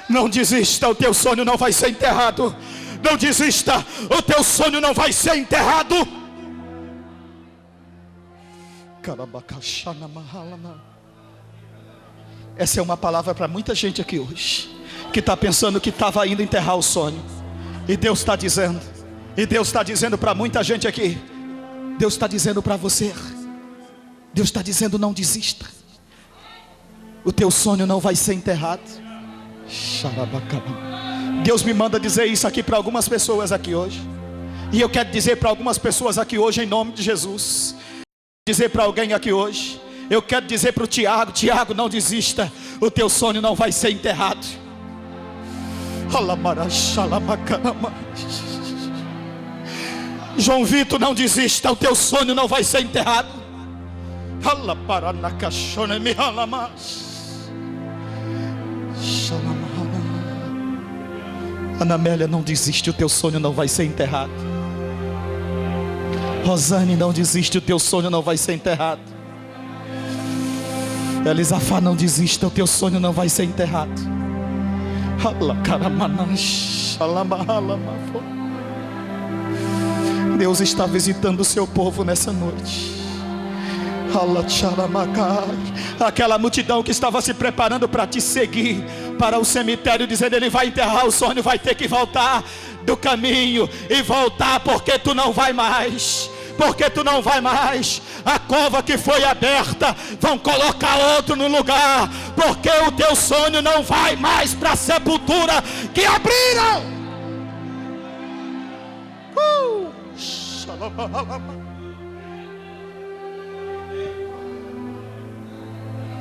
não desista, o teu sonho não vai ser enterrado. Não desista, o teu sonho não vai ser enterrado. Essa é uma palavra para muita gente aqui hoje, que está pensando que estava indo enterrar o sonho. E Deus está dizendo, para muita gente aqui, Deus está dizendo para você, Deus está dizendo, não desista. O teu sonho não vai ser enterrado. Deus me manda dizer isso aqui para algumas pessoas aqui hoje. E eu quero dizer para algumas pessoas aqui hoje, em nome de Jesus. Dizer para alguém aqui hoje. Eu quero dizer para o Tiago, Tiago, não desista. O teu sonho não vai ser enterrado. João Vitor, não desista. O teu sonho não vai ser enterrado. Anamélia, não desiste, o teu sonho não vai ser enterrado. Rosane, não desiste, o teu sonho não vai ser enterrado. Elisafá, não desista, o teu sonho não vai ser enterrado. Deus está visitando o seu povo nessa noite. Aquela multidão que estava se preparando para te seguir para o cemitério, dizendo, ele vai enterrar o sonho, vai ter que voltar do caminho e voltar, porque tu não vai mais. Porque tu não vai mais. A cova que foi aberta, vão colocar outro no lugar, porque o teu sonho não vai mais para a sepultura que abriram.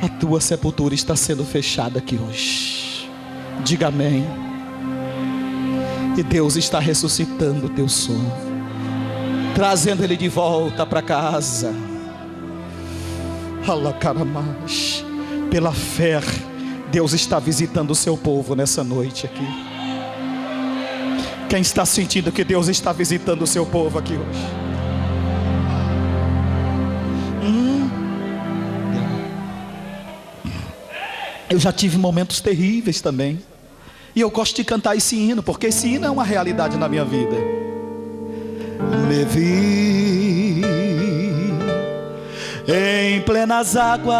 A tua sepultura está sendo fechada aqui hoje. Diga amém. E Deus está ressuscitando o teu sonho, trazendo ele de volta para casa. Pela fé, Deus está visitando o seu povo nessa noite aqui. Quem está sentindo que Deus está visitando o seu povo aqui hoje? Eu já tive momentos terríveis também. E eu gosto de cantar esse hino, porque esse hino é uma realidade na minha vida. Me vi em plenas águas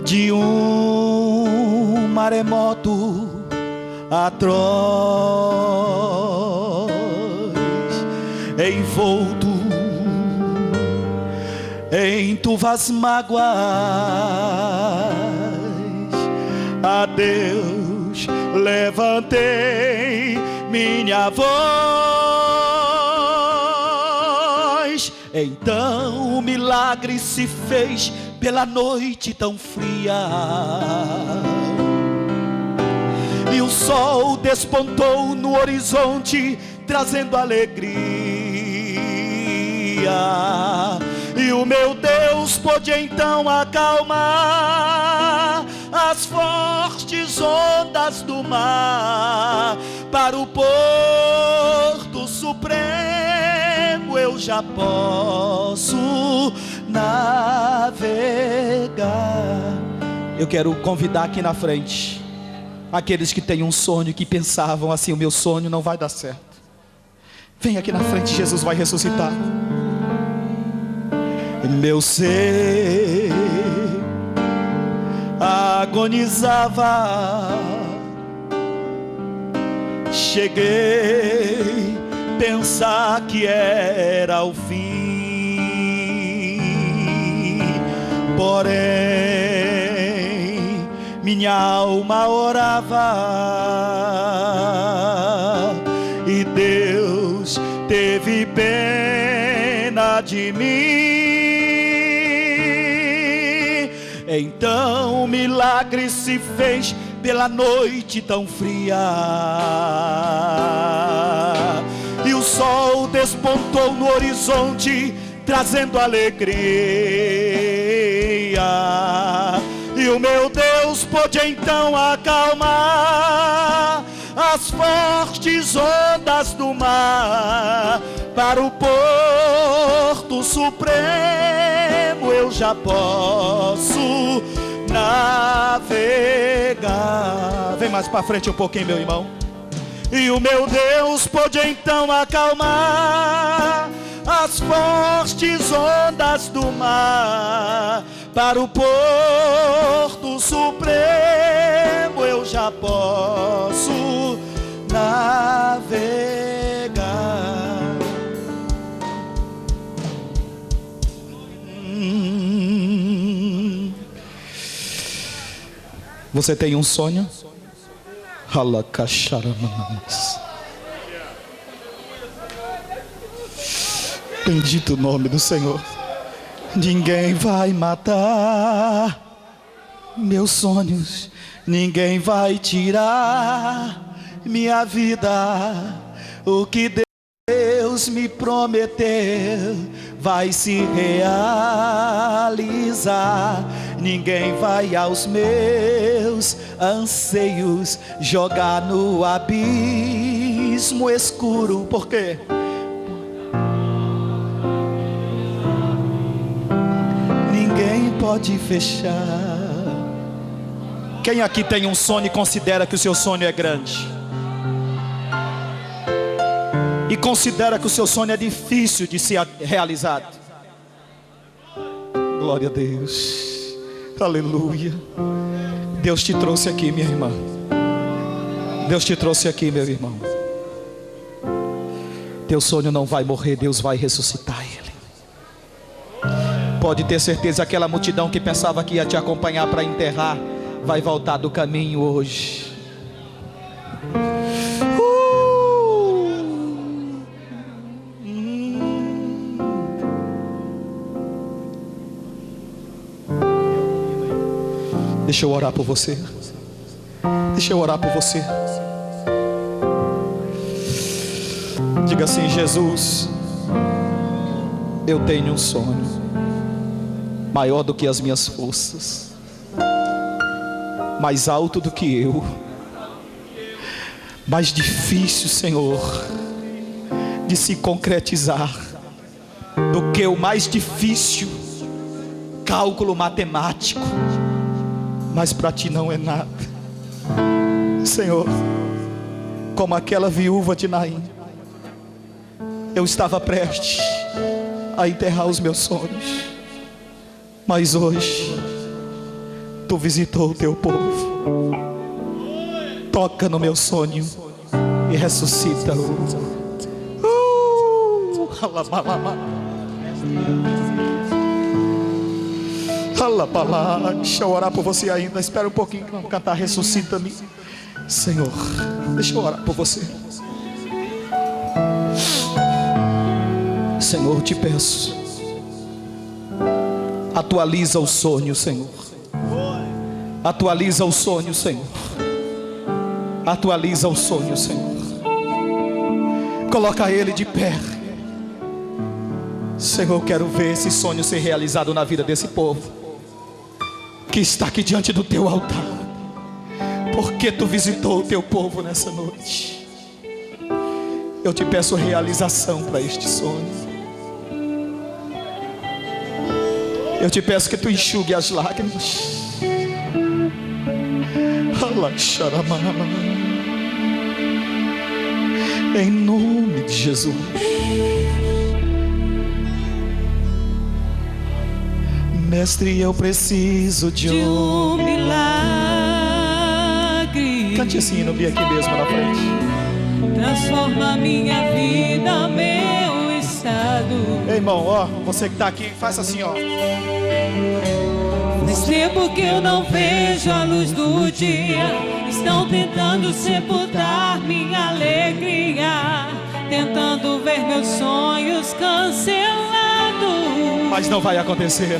de um maremoto atroz, envolto em turvas mágoas. A Deus levantei minha voz. Então o milagre se fez pela noite tão fria, e o sol despontou no horizonte, trazendo alegria. E o meu Deus pôde então acalmar as fortes ondas do mar. Para o porto supremo eu já posso navegar. Eu quero convidar aqui na frente aqueles que têm um sonho, que pensavam assim: o meu sonho não vai dar certo. Vem aqui na frente, Jesus vai ressuscitar. Meu ser agonizava, cheguei a pensar que era o fim. Porém minha alma orava, e Deus teve pena de mim. Então o milagre se fez pela noite tão fria, e o sol despontou no horizonte, trazendo alegria. E o meu Deus pôde então acalmar as fortes ondas do mar. Para o porto supremo eu já posso navegar. Vem mais para frente um pouquinho, meu irmão. E o meu Deus pôde então acalmar as fortes ondas do mar. Para o porto supremo eu já posso navegar. Você tem um sonho? Bendito o nome do Senhor. Ninguém vai matar meus sonhos, ninguém vai tirar minha vida. O que Deus me prometeu vai se realizar. Ninguém vai aos meus anseios jogar no abismo escuro. Por quê? Ninguém pode fechar. Quem aqui tem um sonho e considera que o seu sonho é grande? E considera que o seu sonho é difícil de ser realizado? Glória a Deus. Aleluia. Deus te trouxe aqui, minha irmã. Deus te trouxe aqui, meu irmão. Teu sonho não vai morrer, Deus vai ressuscitar ele. Pode ter certeza, aquela multidão que pensava que ia te acompanhar para enterrar vai voltar do caminho hoje. Deixa eu orar por você. Deixa eu orar por você. Diga assim: Jesus, eu tenho um sonho maior do que as minhas forças, mais alto do que eu, mais difícil, Senhor, de se concretizar do que o mais difícil cálculo matemático, mas para ti não é nada. Senhor, como aquela viúva de Naim, eu estava prestes a enterrar os meus sonhos, mas hoje tu visitou o teu povo. Toca no meu sonho e ressuscita-o. Deixa eu orar por você ainda. Espera um pouquinho que vamos cantar Ressuscita-me. Senhor, deixa eu orar por você. Senhor, te peço, atualiza o sonho, Senhor. Atualiza o sonho, Senhor. Atualiza o sonho, Senhor. Coloca ele de pé. Senhor, eu quero ver esse sonho ser realizado na vida desse povo que está aqui diante do teu altar, porque tu visitou o teu povo nessa noite. Eu te peço realização para este sonho. Eu te peço que tu enxugue as lágrimas. Em nome de Jesus. Mestre, eu preciso de um milagre. Cante assim, não vi aqui mesmo na frente. Transforma minha vida, meu estado. Ei, irmão, ó, você que está aqui, faz assim, ó. Faz tempo que eu não vejo a luz do dia. Estão tentando sepultar minha alegria, tentando ver meus sonhos cancelados. Mas não vai acontecer.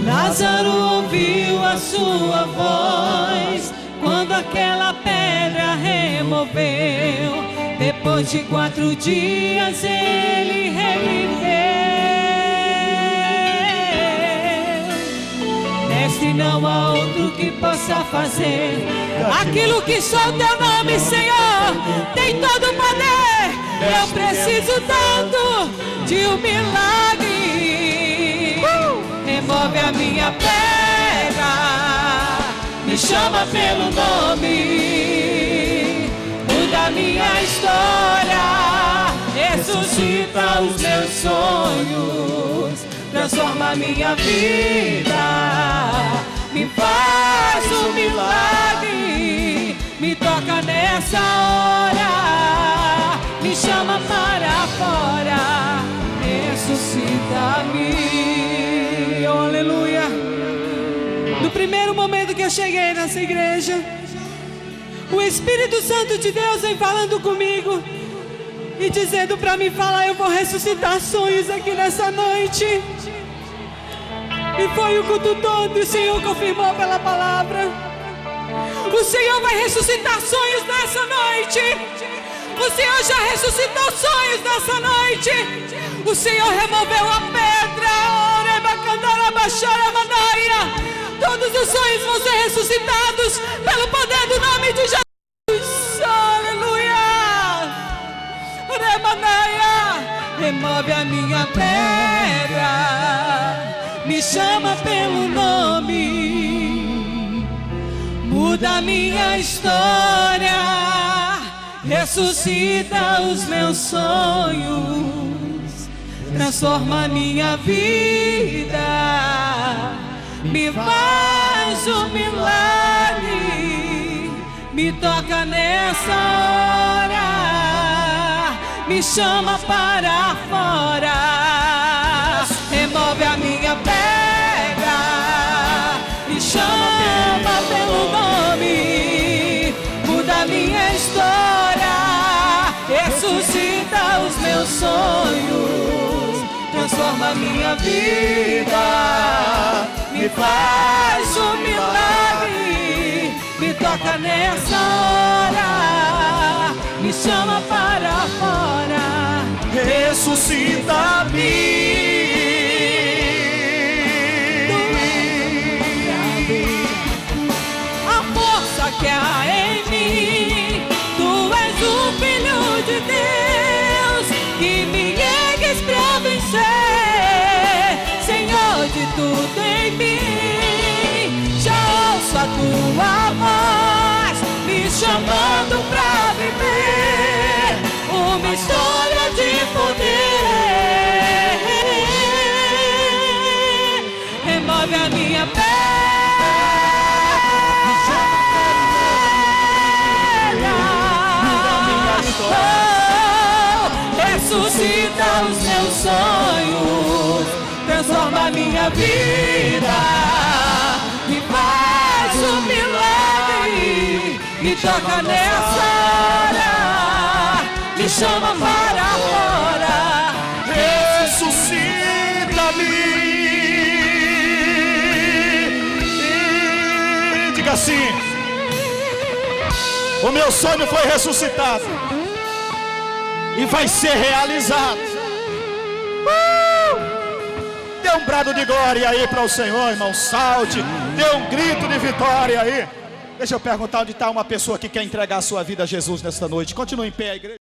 Lázaro ouviu a sua voz quando aquela pedra removeu. Depois de 4 dias ele reviveu. Mestre, não há outro que possa fazer aquilo que só o teu nome, Senhor, tem todo o poder. Eu preciso tanto de um milagre. Remove a minha pedra, me chama pelo nome, muda a minha história, ressuscita os meus sonhos, transforma a minha vida, me faz um milagre, me toca nessa hora, me chama para fora, ressuscita-me. Oh, aleluia. No primeiro momento que eu cheguei nessa igreja, o Espírito Santo de Deus vem falando comigo e dizendo para mim falar: eu vou ressuscitar sonhos aqui nessa noite. E foi o culto todo, e o Senhor confirmou pela palavra. O Senhor vai ressuscitar sonhos nessa noite. O Senhor já ressuscitou sonhos nessa noite. O Senhor removeu a pedra. Todos os sonhos vão ser ressuscitados pelo poder do nome de Jesus. Aleluia. Remove a minha pedra, me chama pelo nome, muda a minha história, ressuscita os meus sonhos, transforma a minha vida, me faz um milagre, me toca nessa hora, me chama para fora, remove a minha pedra, me chama pelo nome, muda a minha história, ressuscita os meus sonhos, transforma a minha vida, me faz um milagre, me toca nessa hora, me chama para fora, ressuscita-me. A força que há em mim, tu és o Filho de Deus, que me ergues pra vencer. tua voz me chamando pra viver uma história de poder. Remove a minha pedra, ressuscita os meus sonhos, transforma a minha vida e faz um milagre. Me toca nessa hora, me chama para fora, ressuscita-me. E diga assim: o meu sonho foi ressuscitado e vai ser realizado. Dê um brado de glória aí para o Senhor, irmão. Salte, dê um grito de vitória aí. Deixa eu perguntar onde está uma pessoa que quer entregar a sua vida a Jesus nesta noite. Continue em pé, a igreja.